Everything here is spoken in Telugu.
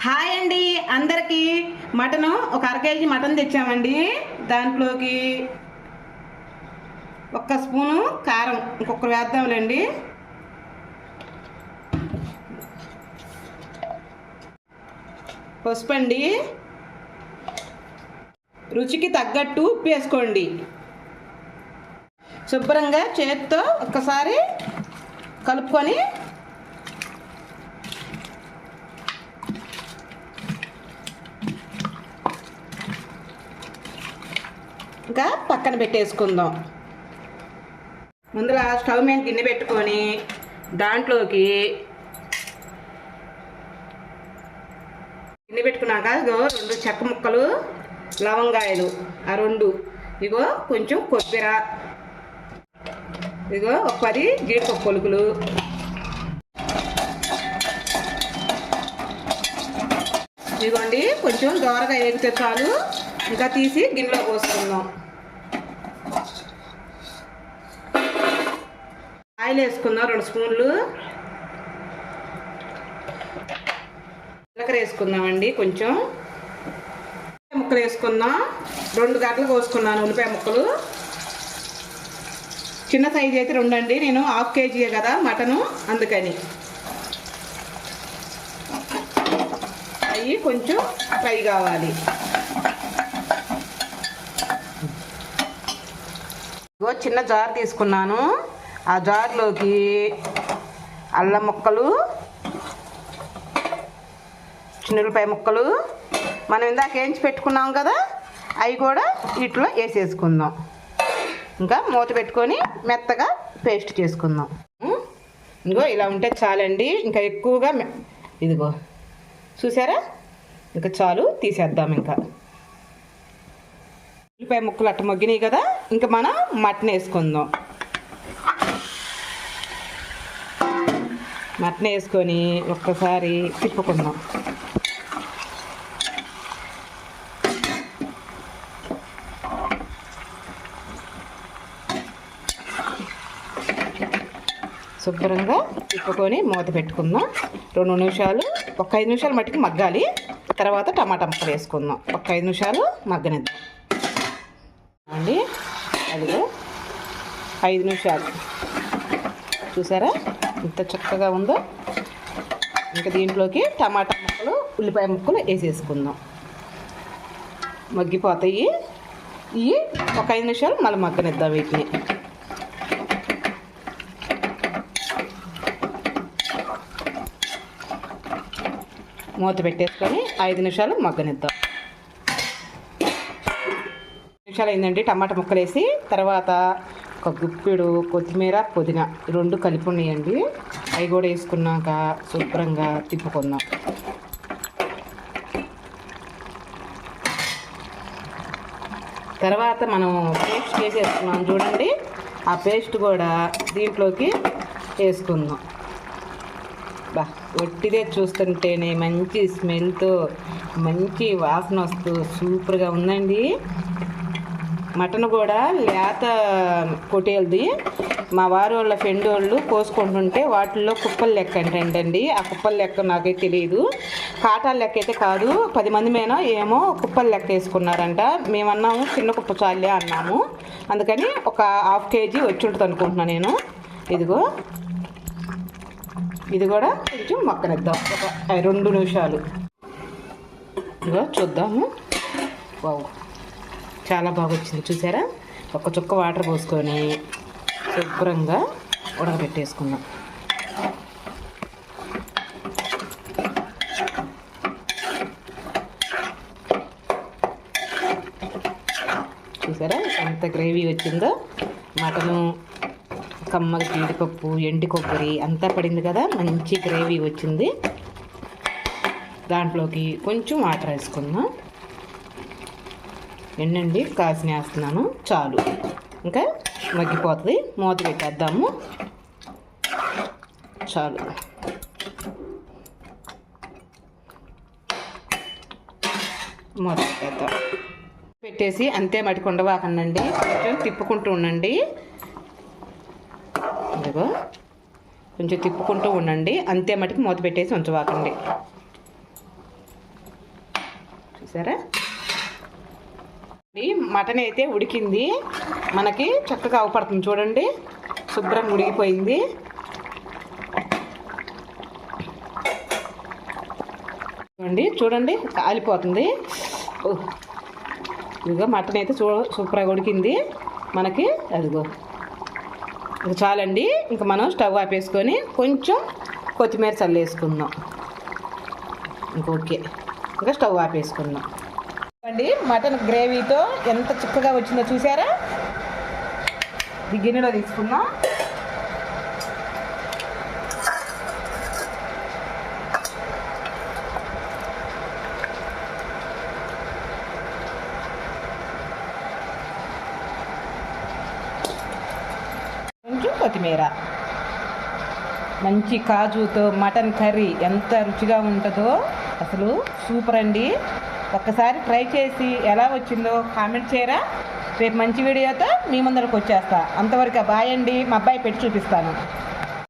హాయ్ అండి అందరికీ. మటను ఒక అర కేజీ మటన్ తెచ్చామండి. దాంట్లోకి ఒక్క స్పూను కారం ఇంకొకరు వేద్దాంలేండి. పసుపు అండి, రుచికి తగ్గట్టు ఉప్పు వేసుకోండి. శుభ్రంగా చేతితో ఒక్కసారి కలుపుకొని ఇంకా పక్కన పెట్టేసుకుందాం. ముందుగా స్టవ్ మీద గిన్నె పెట్టుకొని దాంట్లోకి గిన్నె పెట్టుకున్నాక ఇగో 2 చెక్క ముక్కలు, లవంగాయలు ఆ 2, ఇగో కొంచెం కొబ్బరి, ఇగో ఒక 10 జీడిపప్పు పలుకులు, ఇదిగోండి కొంచెం దోరగా వేగితే చాలు. ఇంకా తీసి గిన్నెలో పోసుకుందాం. ఆయిల్ వేసుకుందాం 2 స్పూన్లు. జీలకర్ర వేసుకుందామండి. కొంచెం ముక్కలు వేసుకుందాం. 2 గడ్డలు కోసుకున్నాను ఉల్లిపాయ ముక్కలు. చిన్న సైజు అయితే 2 అండి. నేను హాఫ్ కేజీయే కదా మటను, అందుకని. అవి కొంచెం ఫ్రై కావాలి. చిన్న జార్ తీసుకున్నాను. ఆ జార్లోకి అల్లం ముక్కలు, చిన్నులపాయ ముక్కలు మనం ఇందాక వేయించి పెట్టుకున్నాం కదా, అవి కూడా వీటిలో వేసేసుకుందాం. ఇంకా మూత పెట్టుకొని మెత్తగా పేస్ట్ చేసుకుందాం. ఇదిగో ఇలా ఉంటే చాలండి. ఇంకా ఎక్కువగా ఇదిగో చూసారా, ఇంకా చాలు, తీసేద్దాం. ఇంకా ఉల్లిపాయ ముక్కలు అట్ట మగ్గినాయి కదా, ఇంకా మనం మటన్ వేసుకుందాం. మటన్ వేసుకొని ఒక్కసారి తిప్పుకుందాం. శుభ్రంగా తిప్పుకొని మూత పెట్టుకుందాం. 2 నిమిషాలు, ఒక 5 నిమిషాలు మట్టికి మగ్గాలి. తర్వాత టమాటా ముక్కలు వేసుకుందాం. ఒక 5 నిమిషాలు మగ్గనిద్దాం అండి. అదిగో 5 నిమిషాలు చూసారా ఎంత చక్కగా ఉందో. ఇంకా దీంట్లోకి టమాటా ముక్కలు, ఉల్లిపాయ ముక్కలు వేసేసుకుందాం. మగ్గిపోతాయి. ఇవి ఒక 5 నిమిషాలు మళ్ళీ మగ్గనిద్దాం. వీటిని మూత పెట్టేసుకొని 5 నిమిషాలు మగ్గనిద్దాం. 5 నిమిషాలు అయిందండి. టమాటా ముక్కలు వేసి తర్వాత ఒక గుప్పెడు కొత్తిమీర, పుదీనా 2 కలిపి ఉన్నాయండి. అవి కూడా వేసుకున్నాక శుభ్రంగా తిప్పుకుందాం. తర్వాత మనం పేస్ట్ చేసేసుకున్నాం చూడండి, ఆ పేస్ట్ కూడా దీంట్లోకి వేసుకుందాం. ఒట్టిదే చూస్తుంటేనే మంచి స్మెల్తో మంచి వాసన వస్తూ సూపర్గా ఉందండి. మటన్ కూడా లేత పొట్టేలది. మా వారు వాళ్ళ ఫ్రెండ్ వాళ్ళు కోసుకుంటుంటే వాటిల్లో కుప్పల లెక్క ఏంటండి. ఆ కుప్పల లెక్క నాకైతే తెలియదు. కాటాల లెక్క అయితే కాదు. 10 మంది మేనో ఏమో కుప్పల లెక్క వేసుకున్నారంట. మేమన్నాము చిన్న కుప్ప చాలే అన్నాము. అందుకని ఒక హాఫ్ కేజీ వచ్చి ఉంటుంది అనుకుంటున్నాను నేను. ఇదిగో ఇది కూడా కొంచెం మగ్గనిద్దాం. ఒక 2 నిమిషాలు. ఇదిగో చూద్దాము. వావ్, చాలా బాగా వచ్చింది చూసారా. ఒక చుక్క వాటర్ పోసుకొని శుభ్రంగా ఉడకబెట్టేసుకుందాం. చూసారా ఎంత గ్రేవీ వచ్చిందో. మటను, కమ్మగ జీడిపప్పు, ఎండి కొబ్బరి అంతా పడింది కదా, మంచి గ్రేవీ వచ్చింది. దాంట్లోకి కొంచెం వాటర్ వేసుకుందాం. ఎండండి కాసిన వేస్తున్నాను, చాలు. ఇంకా మగ్గిపోతుంది. మూత పెట్టేద్దాము. చాలు. మూత పెట్టేద్దాం. పెట్టేసి అంతే మటికి ఉండవాకండి. కొంచెం తిప్పుకుంటూ ఉండండి. ఇదిగో కొంచెం తిప్పుకుంటూ ఉండండి. అంతే మటుకు మూత పెట్టేసి ఉంచవాకండి. సరే, మటన్ అయితే ఉడికింది, మనకి చక్కగా అవపడుతుంది చూడండి, శుభ్రంగా ఉడికిపోయింది. చూడండి కాలిపోతుంది. ఇదిగో మటన్ అయితే సూపర్గా ఉడికింది మనకి. అదిగో ఇంకా చాలండి. ఇంకా మనం స్టవ్ ఆపేసుకొని కొంచెం కొత్తిమీర చల్లేసుకుందాం. ఇంకొకే, ఇంకా స్టవ్ ఆపేసుకుందాం అండి. మటన్ గ్రేవీతో ఎంత చిక్కగా వచ్చిందో చూసారా. ఈ గిన్నెలో తీసుకుందాం. కొంచెం కొత్తిమీర, మంచి కాజుతో మటన్ కర్రీ ఎంత రుచిగా ఉంటుందో అసలు సూపర్ అండి. ఒక్కసారి ట్రై చేసి ఎలా వచ్చిందో కామెంట్ చేయరా. రేపు మంచి వీడియోతో మీ ముందరకు వచ్చేస్తా. అంతవరకు బాయ్ అండి. మా అబ్బాయి పెట్టి చూపిస్తాను.